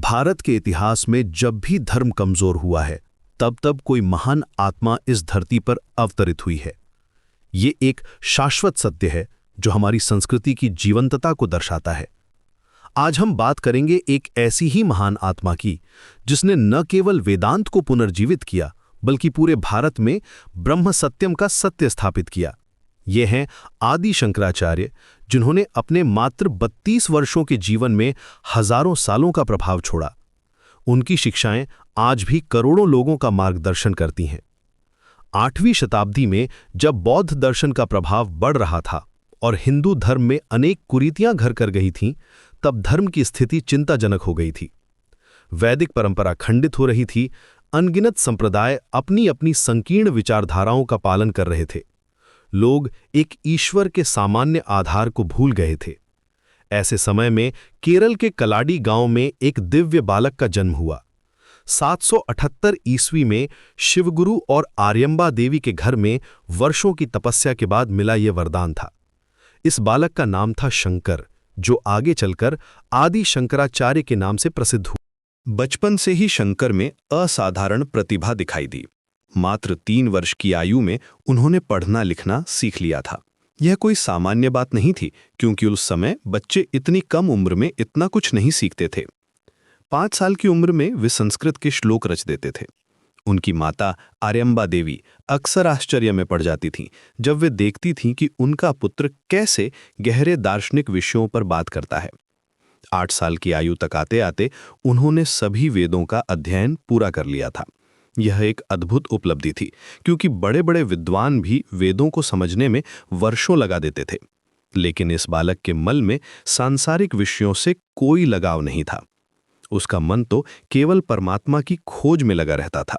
भारत के इतिहास में जब भी धर्म कमजोर हुआ है, तब तब कोई महान आत्मा इस धरती पर अवतरित हुई है। ये एक शाश्वत सत्य है जो हमारी संस्कृति की जीवंतता को दर्शाता है। आज हम बात करेंगे एक ऐसी ही महान आत्मा की, जिसने न केवल वेदांत को पुनर्जीवित किया, बल्कि पूरे भारत में ब्रह्म सत्यम का सत्य स्थापित किया। ये हैं आदि शंकराचार्य, जिन्होंने अपने मात्र 32 वर्षों के जीवन में हजारों सालों का प्रभाव छोड़ा। उनकी शिक्षाएं आज भी करोड़ों लोगों का मार्गदर्शन करती हैं। 8वीं शताब्दी में जब बौद्ध दर्शन का प्रभाव बढ़ रहा था और हिंदू धर्म में अनेक कुरीतियां घर कर गई थीं, तब धर्म की स्थिति चिंताजनक हो गई थी। वैदिक परंपरा खंडित हो रही थी, अनगिनत संप्रदाय अपनी अपनी संकीर्ण विचारधाराओं का पालन कर रहे थे। लोग एक ईश्वर के सामान्य आधार को भूल गए थे। ऐसे समय में केरल के कलाडी गांव में एक दिव्य बालक का जन्म हुआ। 778 ईस्वी में शिवगुरु और आर्यम्बा देवी के घर में वर्षों की तपस्या के बाद मिला यह वरदान था। इस बालक का नाम था शंकर, जो आगे चलकर आदि शंकराचार्य के नाम से प्रसिद्ध हुआ। बचपन से ही शंकर में असाधारण प्रतिभा दिखाई दी। मात्र 3 वर्ष की आयु में उन्होंने पढ़ना लिखना सीख लिया था। यह कोई सामान्य बात नहीं थी, क्योंकि उस समय बच्चे इतनी कम उम्र में इतना कुछ नहीं सीखते थे। 5 साल की उम्र में वे संस्कृत के श्लोक रच देते थे। उनकी माता आर्यम्बा देवी अक्सर आश्चर्य में पड़ जाती थीं जब वे देखती थीं कि उनका पुत्र कैसे गहरे दार्शनिक विषयों पर बात करता है। 8 साल की आयु तक आते आते उन्होंने सभी वेदों का अध्ययन पूरा कर लिया था। यह एक अद्भुत उपलब्धि थी, क्योंकि बड़े बड़े विद्वान भी वेदों को समझने में वर्षों लगा देते थे। लेकिन इस बालक के मन में सांसारिक विषयों से कोई लगाव नहीं था। उसका मन तो केवल परमात्मा की खोज में लगा रहता था।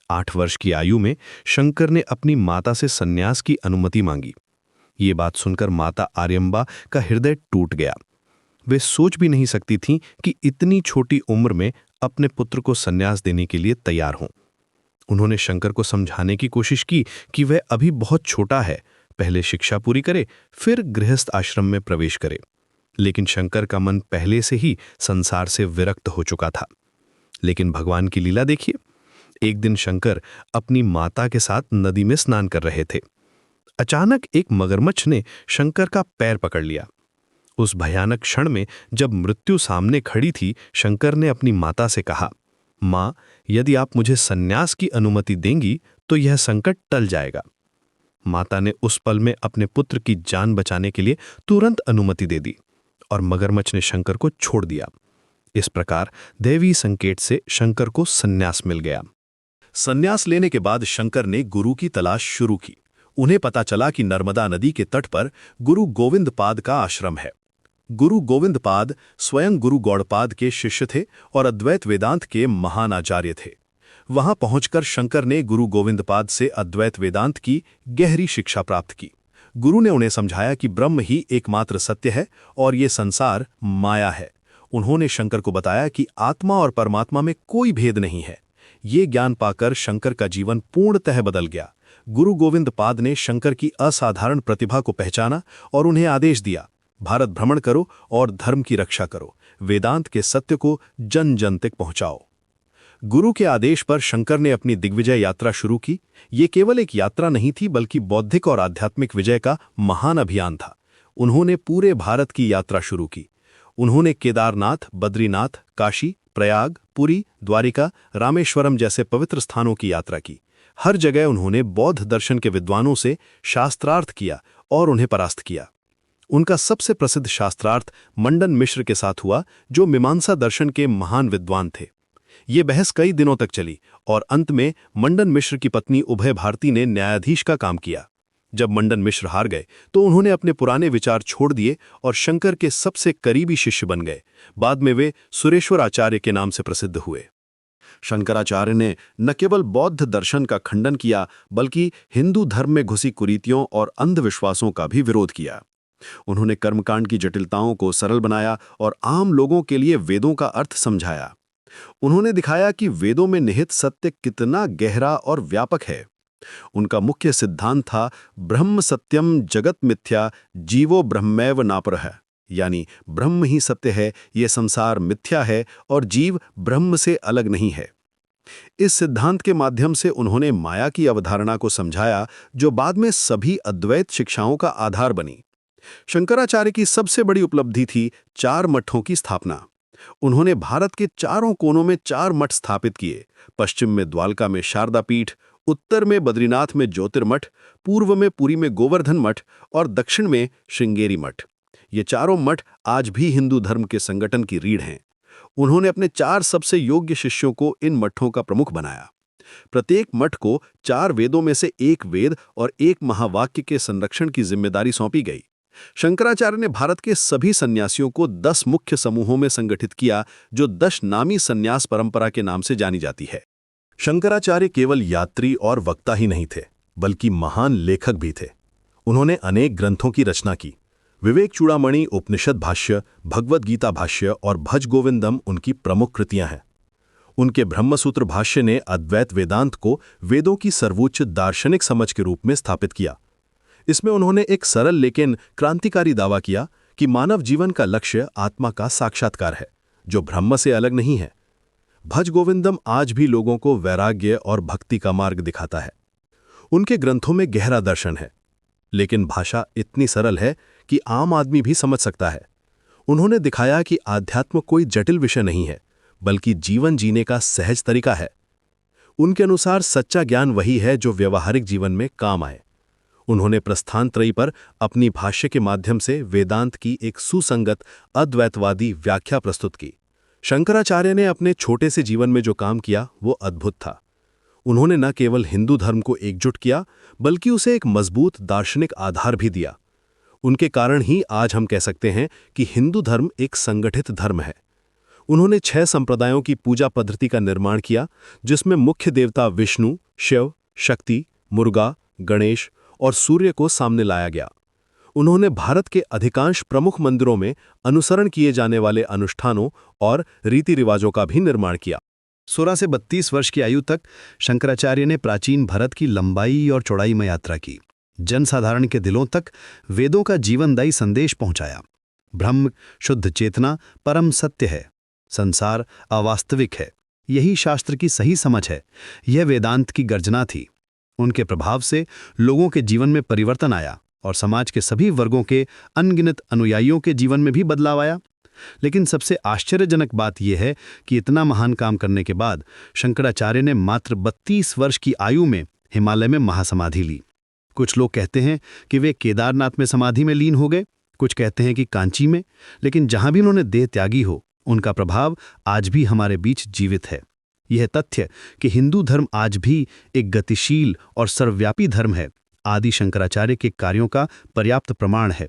8 वर्ष की आयु में शंकर ने अपनी माता से सन्यास की अनुमति मांगी। ये बात सुनकर माता आर्यम्बा का हृदय टूट गया। वे सोच भी नहीं सकती थीं कि इतनी छोटी उम्र में अपने पुत्र को सन्यास देने के लिए तैयार हों। उन्होंने शंकर को समझाने की कोशिश की कि वह अभी बहुत छोटा है, पहले शिक्षा पूरी करे, फिर गृहस्थ आश्रम में प्रवेश करे। लेकिन शंकर का मन पहले से ही संसार से विरक्त हो चुका था। लेकिन भगवान की लीला देखिए। एक दिन शंकर अपनी माता के साथ नदी में स्नान कर रहे थे। अचानक एक मगरमच्छ ने शंकर का पैर पकड़ लिया। उस भयानक क्षण में जब मृत्यु सामने खड़ी थी, शंकर ने अपनी माता से कहा, माँ, यदि आप मुझे सन्यास की अनुमति देंगी तो यह संकट टल जाएगा। माता ने उस पल में अपने पुत्र की जान बचाने के लिए तुरंत अनुमति दे दी और मगरमच्छ ने शंकर को छोड़ दिया। इस प्रकार दैवी संकेत से शंकर को सन्यास मिल गया। सन्यास लेने के बाद शंकर ने गुरु की तलाश शुरू की। उन्हें पता चला कि नर्मदा नदी के तट पर गुरु गोविंद पाद का आश्रम है। गुरु गोविंद पाद स्वयं गुरु गौड़पाद के शिष्य थे और अद्वैत वेदांत के महान आचार्य थे। वहां पहुंचकर शंकर ने गुरु गोविंद पाद से अद्वैत वेदांत की गहरी शिक्षा प्राप्त की। गुरु ने उन्हें समझाया कि ब्रह्म ही एकमात्र सत्य है और ये संसार माया है। उन्होंने शंकर को बताया कि आत्मा और परमात्मा में कोई भेद नहीं है। ये ज्ञान पाकर शंकर का जीवन पूर्णतः बदल गया। गुरु गोविंद पाद ने शंकर की असाधारण प्रतिभा को पहचाना और उन्हें आदेश दिया, भारत भ्रमण करो और धर्म की रक्षा करो, वेदांत के सत्य को जन जन तक पहुंचाओ। गुरु के आदेश पर शंकर ने अपनी दिग्विजय यात्रा शुरू की। ये केवल एक यात्रा नहीं थी, बल्कि बौद्धिक और आध्यात्मिक विजय का महान अभियान था। उन्होंने पूरे भारत की यात्रा शुरू की। उन्होंने केदारनाथ, बद्रीनाथ, काशी, प्रयाग, पुरी, द्वारिका, रामेश्वरम जैसे पवित्र स्थानों की यात्रा की। हर जगह उन्होंने बौद्ध दर्शन के विद्वानों से शास्त्रार्थ किया और उन्हें परास्त किया। उनका सबसे प्रसिद्ध शास्त्रार्थ मंडन मिश्र के साथ हुआ, जो मीमांसा दर्शन के महान विद्वान थे। ये बहस कई दिनों तक चली और अंत में मंडन मिश्र की पत्नी उभय भारती ने न्यायाधीश का काम किया। जब मंडन मिश्र हार गए तो उन्होंने अपने पुराने विचार छोड़ दिए और शंकर के सबसे करीबी शिष्य बन गए। बाद में वे सुरेश्वर आचार्य के नाम से प्रसिद्ध हुए। शंकराचार्य ने न केवल बौद्ध दर्शन का खंडन किया, बल्कि हिंदू धर्म में घुसी कुरीतियों और अंधविश्वासों का भी विरोध किया। उन्होंने कर्मकांड की जटिलताओं को सरल बनाया और आम लोगों के लिए वेदों का अर्थ समझाया। उन्होंने दिखाया कि वेदों में निहित सत्य कितना गहरा और व्यापक है। उनका मुख्य सिद्धांत था ब्रह्म सत्यम जगत मिथ्या जीवो ब्रह्मैव नापरः। यानी ब्रह्म ही सत्य है, ये संसार मिथ्या है और जीव ब्रह्म से अलग नहीं है। इस सिद्धांत के माध्यम से उन्होंने माया की अवधारणा को समझाया, जो बाद में सभी अद्वैत शिक्षाओं का आधार बनी। शंकराचार्य की सबसे बड़ी उपलब्धि थी 4 मठों की स्थापना। उन्होंने भारत के चारों कोनों में 4 मठ स्थापित किए। पश्चिम में द्वारका में शारदा पीठ, उत्तर में बद्रीनाथ में ज्योतिर्मठ, पूर्व में पुरी में गोवर्धन मठ और दक्षिण में श्रृंगेरी मठ। ये चारों मठ आज भी हिंदू धर्म के संगठन की रीढ़ हैं। उन्होंने अपने 4 सबसे योग्य शिष्यों को इन मठों का प्रमुख बनाया। प्रत्येक मठ को 4 वेदों में से एक वेद और एक महावाक्य के संरक्षण की जिम्मेदारी सौंपी गई। शंकराचार्य ने भारत के सभी सन्यासियों को 10 मुख्य समूहों में संगठित किया, जो 10 नामी सन्यास परंपरा के नाम से जानी जाती है। शंकराचार्य केवल यात्री और वक्ता ही नहीं थे, बल्कि महान लेखक भी थे। उन्होंने अनेक ग्रंथों की रचना की। विवेक चूड़ामणि, उपनिषद भाष्य, भगवद गीता भाष्य और भज गोविंदम उनकी प्रमुख कृतियां हैं। उनके ब्रह्मसूत्र भाष्य ने अद्वैत वेदांत को वेदों की सर्वोच्च दार्शनिक समझ के रूप में स्थापित किया। इसमें उन्होंने एक सरल लेकिन क्रांतिकारी दावा किया कि मानव जीवन का लक्ष्य आत्मा का साक्षात्कार है, जो ब्रह्म से अलग नहीं है। भज गोविंदम आज भी लोगों को वैराग्य और भक्ति का मार्ग दिखाता है। उनके ग्रंथों में गहरा दर्शन है, लेकिन भाषा इतनी सरल है कि आम आदमी भी समझ सकता है। उन्होंने दिखाया कि आध्यात्म कोई जटिल विषय नहीं है, बल्कि जीवन जीने का सहज तरीका है। उनके अनुसार सच्चा ज्ञान वही है जो व्यवहारिक जीवन में काम आए। उन्होंने प्रस्थानत्रयी पर अपनी भाष्य के माध्यम से वेदांत की एक सुसंगत अद्वैतवादी व्याख्या प्रस्तुत की। शंकराचार्य ने अपने छोटे से जीवन में जो काम किया वो अद्भुत था। उन्होंने न केवल हिंदू धर्म को एकजुट किया, बल्कि उसे एक मजबूत दार्शनिक आधार भी दिया। उनके कारण ही आज हम कह सकते हैं कि हिंदू धर्म एक संगठित धर्म है। उन्होंने 6 संप्रदायों की पूजा पद्धति का निर्माण किया, जिसमें मुख्य देवता विष्णु, शिव, शक्ति, मुर्गा, गणेश और सूर्य को सामने लाया गया। उन्होंने भारत के अधिकांश प्रमुख मंदिरों में अनुसरण किए जाने वाले अनुष्ठानों और रीति रिवाजों का भी निर्माण किया। 16 से 32 वर्ष की आयु तक शंकराचार्य ने प्राचीन भारत की लंबाई और चौड़ाई में यात्रा की। जनसाधारण के दिलों तक वेदों का जीवनदायी संदेश पहुंचाया। ब्रह्म शुद्ध चेतना परम सत्य है, संसार अवास्तविक है, यही शास्त्र की सही समझ है। यह वेदांत की गर्जना थी। उनके प्रभाव से लोगों के जीवन में परिवर्तन आया और समाज के सभी वर्गों के अनगिनत अनुयायियों के जीवन में भी बदलाव आया। लेकिन सबसे आश्चर्यजनक बात यह है कि इतना महान काम करने के बाद शंकराचार्य ने मात्र 32 वर्ष की आयु में हिमालय में महासमाधि ली। कुछ लोग कहते हैं कि वे केदारनाथ में समाधि में लीन हो गए, कुछ कहते हैं कि कांची में। लेकिन जहां भी उन्होंने देह त्यागी हो, उनका प्रभाव आज भी हमारे बीच जीवित है। यह तथ्य कि हिंदू धर्म आज भी एक गतिशील और सर्वव्यापी धर्म है, आदि शंकराचार्य के कार्यों का पर्याप्त प्रमाण है।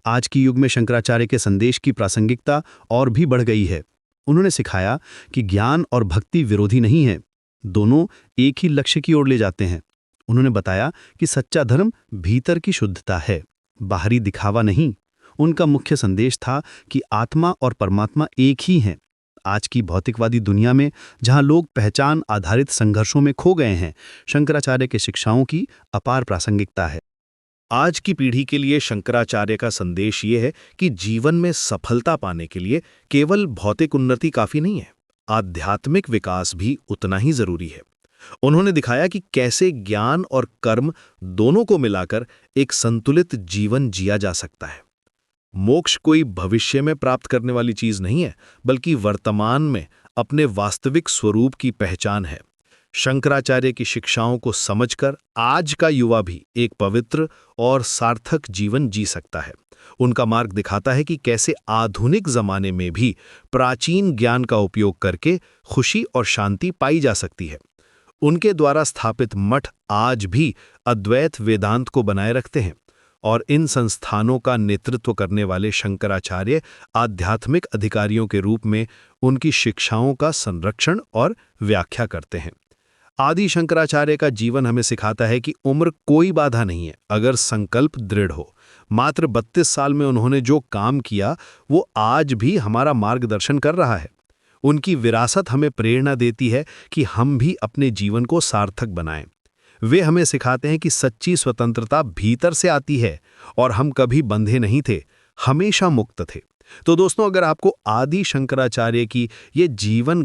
आज की युग में शंकराचार्य के संदेश की प्रासंगिकता और भी बढ़ गई है। उन्होंने सिखाया कि ज्ञान और भक्ति विरोधी नहीं है, दोनों एक ही लक्ष्य की ओर ले जाते हैं। उन्होंने बताया कि सच्चा धर्म भीतर की शुद्धता है, बाहरी दिखावा नहीं। उनका मुख्य संदेश था कि आत्मा और परमात्मा एक ही हैं। आज की भौतिकवादी दुनिया में जहां लोग पहचान आधारित संघर्षों में खो गए हैं, शंकराचार्य के शिक्षाओं की अपार प्रासंगिकता है। आज की पीढ़ी के लिए शंकराचार्य का संदेश ये है कि जीवन में सफलता पाने के लिए केवल भौतिक उन्नति काफी नहीं है, आध्यात्मिक विकास भी उतना ही जरूरी है। उन्होंने दिखाया कि कैसे ज्ञान और कर्म दोनों को मिलाकर एक संतुलित जीवन जिया जा सकता है। मोक्ष कोई भविष्य में प्राप्त करने वाली चीज नहीं है, बल्कि वर्तमान में अपने वास्तविक स्वरूप की पहचान है। शंकराचार्य की शिक्षाओं को समझकर आज का युवा भी एक पवित्र और सार्थक जीवन जी सकता है। उनका मार्ग दिखाता है कि कैसे आधुनिक जमाने में भी प्राचीन ज्ञान का उपयोग करके खुशी और शांति पाई जा सकती है। उनके द्वारा स्थापित मठ आज भी अद्वैत वेदांत को बनाए रखते हैं और इन संस्थानों का नेतृत्व करने वाले शंकराचार्य आध्यात्मिक अधिकारियों के रूप में उनकी शिक्षाओं का संरक्षण और व्याख्या करते हैं। आदि शंकराचार्य का जीवन हमें सिखाता है कि उम्र कोई बाधा नहीं है, अगर संकल्प दृढ़ हो। मात्र 32 साल में उन्होंने जो काम किया वो आज भी हमारा मार्गदर्शन कर रहा है। उनकी विरासत हमें प्रेरणा देती है कि हम भी अपने जीवन को सार्थक बनाएं। वे हमें सिखाते हैं कि सच्ची स्वतंत्रता भीतर से आती है और हम कभी बंधे नहीं थे, हमेशा मुक्त थे। तो दोस्तों, अगर आपको आदि शंकराचार्य की ये जीवन